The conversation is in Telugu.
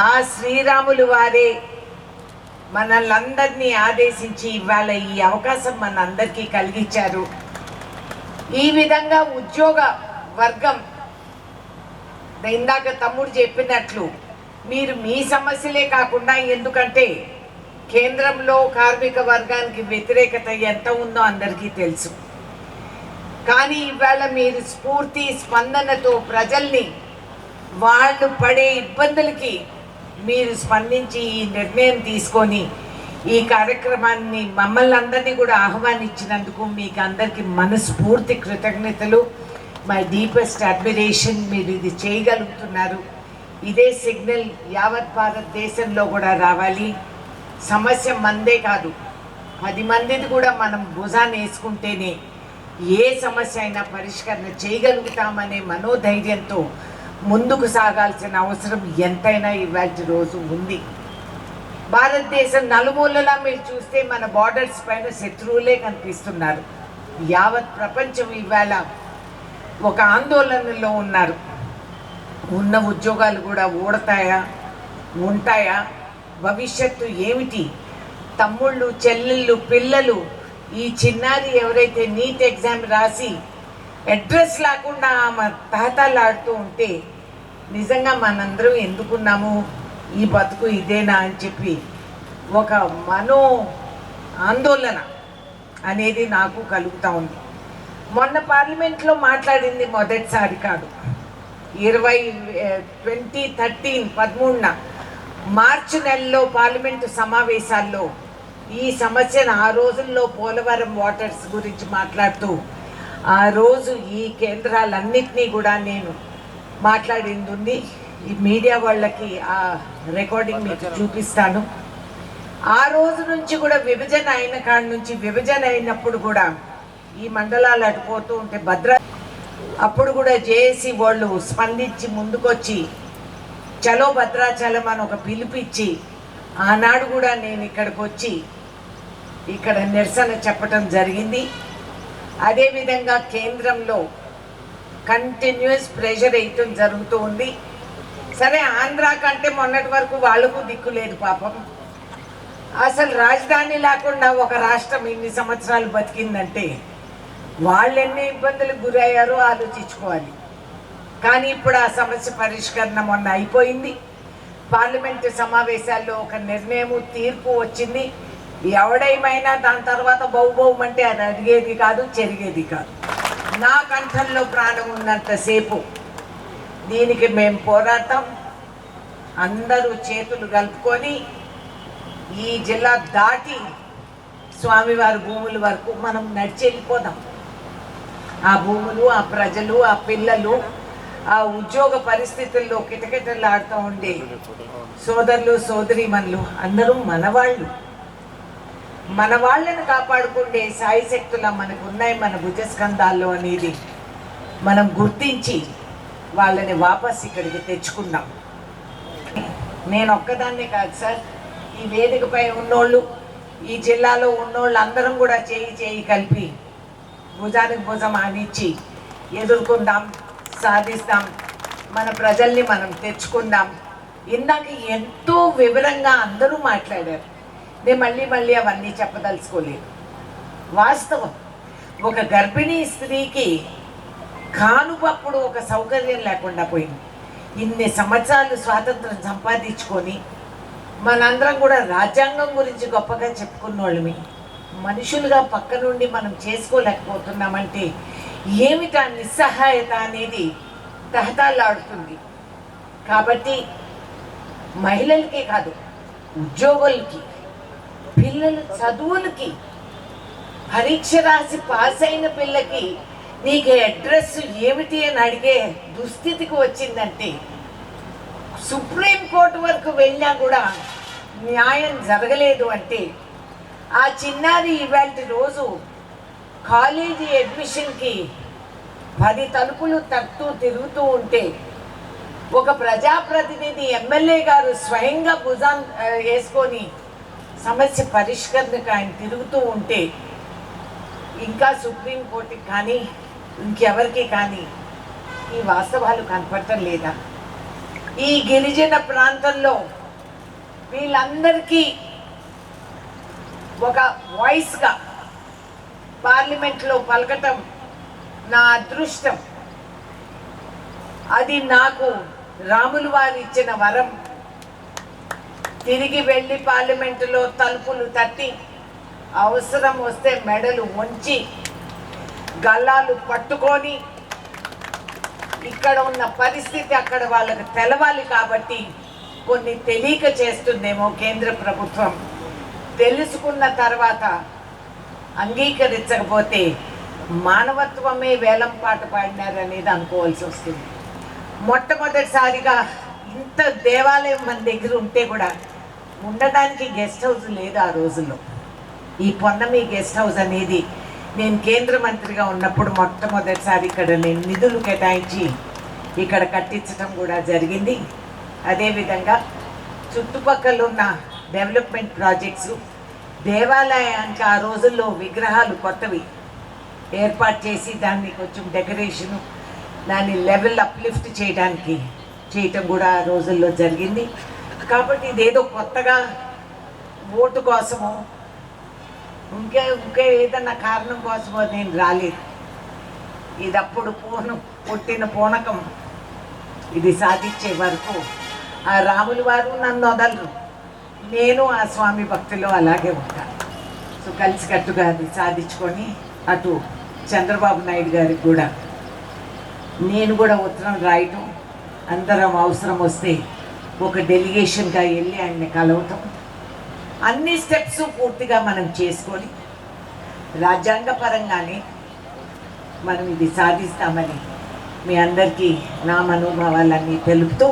ఆ శ్రీరాములు వారే మనల్ని ఆదేశించి ఇవాళ ఈ అవకాశం మనందరికీ కలిగించారు. ఈ విధంగా ఉద్యోగ వర్గం ఇందాక తమ్ముడు చెప్పినట్లు మీరు మీ సమస్యలే కాకుండా, ఎందుకంటే కేంద్రంలో కార్మిక వర్గానికి వ్యతిరేకత ఎంత ఉందో అందరికీ తెలుసు. కానీ ఇవాళ మీరు స్ఫూర్తి స్పందనతో ప్రజల్ని వాళ్ళు పడే ఇబ్బందులకి మీరు స్పందించి ఈ నిర్ణయం తీసుకొని ఈ కార్యక్రమాన్ని మమ్మల్ని అందరినీ కూడా ఆహ్వానించినందుకు మీకు అందరికీ మనస్ఫూర్తి కృతజ్ఞతలు. My deepest admiration. మీరు ఇది చేయగలుగుతున్నారు. ఇదే సిగ్నల్ యావత్ భారతదేశంలో కూడా రావాలి. సమస్య మందే కాదు, 10 మందిది కూడా మనం భుజాన్ని వేసుకుంటేనే ఏ సమస్య అయినా పరిష్కరణ చేయగలుగుతామనే మనోధైర్యంతో ముందుకు సాగాల్సిన అవసరం ఎంతైనా ఇవాళ రోజు ఉంది. భారతదేశం నలుమూలలా మీరు చూస్తే మన బార్డర్స్ పైన శత్రువులే కనిపిస్తున్నారు. యావత్ ప్రపంచం ఇవాళ ఒక ఆందోళనలో ఉన్నారు. ఉన్న ఉద్యోగాలు కూడా ఊడతాయా, ఉంటాయా, భవిష్యత్తు ఏమిటి? తమ్ముళ్ళు, చెల్లెళ్ళు, పిల్లలు, ఈ చిన్నారి ఎవరైతే నీట్ ఎగ్జామ్ రాసి అడ్రస్ లేకుండా ఆమె తహతలాడుతూ ఉంటే నిజంగా మనందరం ఎందుకున్నాము, ఈ బతుకు ఇదేనా అని చెప్పి ఒక మనో ఆందోళన అనేది నాకు కలుగుతూ ఉంది. మొన్న పార్లమెంట్లో మాట్లాడింది మొదటిసారి కాదు. 2013 మార్చి నెలలో పార్లమెంటు సమావేశాల్లో ఈ సమస్యను ఆ రోజుల్లో పోలవరం వాటర్స్ గురించి మాట్లాడుతూ ఆ రోజు ఈ కేంద్రాలన్నింటినీ కూడా నేను మాట్లాడింది ఉంది. ఈ మీడియా వాళ్ళకి ఆ రికార్డింగ్ మీకు చూపిస్తాను. ఆ రోజు నుంచి కూడా విభజన అయిన కాడి నుంచి, విభజన అయినప్పుడు కూడా ఈ మండలాలు అటుపోతూ ఉంటే అప్పుడు కూడా జేఏసీ వాళ్ళు స్పందించి ముందుకొచ్చి చలో భద్రాచలం అని ఒక పిలుపిచ్చి ఆనాడు కూడా నేను ఇక్కడికి వచ్చి ఇక్కడ నిరసన చెప్పటం జరిగింది. అదేవిధంగా కేంద్రంలో కంటిన్యూస్ ప్రెషర్ వేయటం జరుగుతూ ఉంది. సరే, ఆంధ్ర కంటే మొన్నటి వరకు వాళ్ళకు దిక్కు లేదు పాపం. అసలు రాజధాని లేకుండా ఒక రాష్ట్రం ఇన్ని సంవత్సరాలు బతికిందంటే వాళ్ళు ఎన్ని ఇబ్బందులకు గురయ్యారో ఆలోచించుకోవాలి. కానీ ఇప్పుడు ఆ సమస్య పరిష్కరణ మొన్న అయిపోయింది. పార్లమెంటు సమావేశాల్లో ఒక నిర్ణయము, తీర్పు వచ్చింది. ఎవడేమైనా దాని తర్వాత బహుబహుమంటే అది అడిగేది కాదు, చెరిగేది కాదు. నా కంఠంలో ప్రాణం ఉన్నంతసేపు దీనికి మేము పోరాటం. అందరూ చేతులు కలుపుకొని ఈ జిల్లా దాటి స్వామివారి భూముల వరకు మనం నడిచి వెళ్ళిపోదాం. ఆ భూములు, ఆ ప్రజలు, ఆ పిల్లలు, ఆ ఉద్యోగ పరిస్థితుల్లో కిటకిటలాడుతూ ఉండే సోదరులు, సోదరీమణులు అందరూ మనవాళ్ళు. మన వాళ్ళని కాపాడుకుంటే సాయశక్తుల మనకు ఉన్నాయి మన భుజస్కంధాల్లో అనేది మనం గుర్తించి వాళ్ళని వాపస్ ఇక్కడికి తెచ్చుకున్నాం. నేను ఒక్కదాన్నే కాదు సార్, ఈ వేదికపై ఉన్నోళ్ళు, ఈ జిల్లాలో ఉన్నోళ్ళు అందరం కూడా చేయి కలిపి భుజానికి భుజం ఆనిచ్చి ఎదుర్కొందాం, సాధిస్తాం, మన ప్రజల్ని మనం తెచ్చుకుందాం. ఇందాక ఎంతో వివరంగా అందరూ మాట్లాడారు. నేను మళ్ళీ అవన్నీ చెప్పదలుచుకోలేదు. వాస్తవం, ఒక గర్భిణీ స్త్రీకి కానుపప్పుడు ఒక సౌకర్యం లేకుండా పోయింది. ఇన్ని సంవత్సరాలు స్వాతంత్రం సంపాదించుకొని మనందరం కూడా రాజ్యాంగం గురించి గొప్పగా చెప్పుకున్నోళ్ళమి. మనుషులుగా పక్క నుండి మనం చేసుకోలేకపోతున్నామంటే ఏమిటా నిస్సహాయత అనేది తహతలాడుతుంది. కాబట్టి మహిళలకే కాదు, ఉద్యోగులకి, పిల్లల చదువులకి, పరీక్ష రాసి పాస్ అయిన పిల్లకి నీకు అడ్రస్ ఏమిటి అని అడిగే దుస్థితికి వచ్చిందంటే సుప్రీంకోర్టు వరకు వెళ్ళినా కూడా న్యాయం జరగలేదు అంటే ఆ చిన్నారి ఇవాళ రోజు కాలేజీ అడ్మిషన్కి 10 తలుపులు తట్టుతూ తిరుగుతూ ఉంటే ఒక ప్రజాప్రతినిధి ఎమ్మెల్యే గారు స్వయంగా భుజాన్ వేసుకొని సమస్య పరిష్కరణకు ఆయన తిరుగుతూ ఉంటే ఇంకా సుప్రీంకోర్టుకి కానీ ఇంకెవరికి కానీ ఈ వాస్తవాలు కనపడటం లేదా? ఈ గిరిజన ప్రాంతంలో వీళ్ళందరికీ ఒక వాయిస్గా పార్లమెంట్లో పలకటం నా అదృష్టం. అది నాకు రాములు వారు ఇచ్చిన వరం. తిరిగి వెళ్ళి పార్లమెంటులో తలుపులు తట్టి అవసరం వస్తే మెడలు వంచి గల్లాలు పట్టుకొని ఇక్కడ ఉన్న పరిస్థితి అక్కడ వాళ్ళకు తెలవాలి కాబట్టి కొన్ని తెలియక చేస్తుందేమో కేంద్ర ప్రభుత్వం. తెలుసుకున్న తర్వాత అంగీకరించకపోతే మానవత్వమే వేలం పాట పాడినారనేది అనుకోవాల్సి వస్తుంది. మొట్టమొదటిసారిగా ఇంత దేవాలయం మన దగ్గర ఉంటే కూడా ఉండడానికి గెస్ట్ హౌస్ లేదు ఆ రోజుల్లో. ఈ పొన్నమి గెస్ట్ హౌస్ అనేది నేను కేంద్ర మంత్రిగా ఉన్నప్పుడు మొట్టమొదటిసారి ఇక్కడ నేను నిధులు కేటాయించి ఇక్కడ కట్టించడం కూడా జరిగింది. అదేవిధంగా చుట్టుపక్కల ఉన్న డెవలప్మెంట్ ప్రాజెక్ట్స్, దేవాలయానికి ఆ రోజుల్లో విగ్రహాలు కొత్తవి ఏర్పాటు చేసి దాన్ని కొంచెం డెకరేషను, దాన్ని లెవెల్ అప్లిఫ్ట్ చేయటం కూడా ఆ రోజుల్లో జరిగింది. కాబట్టి ఇదేదో కొత్తగా ఓటు కోసమో ఇంకే ఏదన్నా కారణం కోసమో నేను రాలేదు. ఇది అప్పుడు పుట్టిన పూనకం. ఇది సాధించే వరకు ఆ రాములు వారు నన్ను వదలరు, నేను ఆ స్వామి భక్తిలో అలాగే ఉంటాను. సో కలిసికట్టుగా అది సాధించుకొని అటు చంద్రబాబు నాయుడు గారికి కూడా నేను కూడా ఉత్తరం రాయటం, అందరం అవసరం వస్తే ఒక డెలిగేషన్గా వెళ్ళి ఆయన్ని కలవటం, అన్ని స్టెప్స్ పూర్తిగా మనం చేసుకొని రాజ్యాంగపరంగానే మనం ఇది సాధిస్తామని మీ అందరికీ నా మనోభావాలన్నీ తెలుపుతూ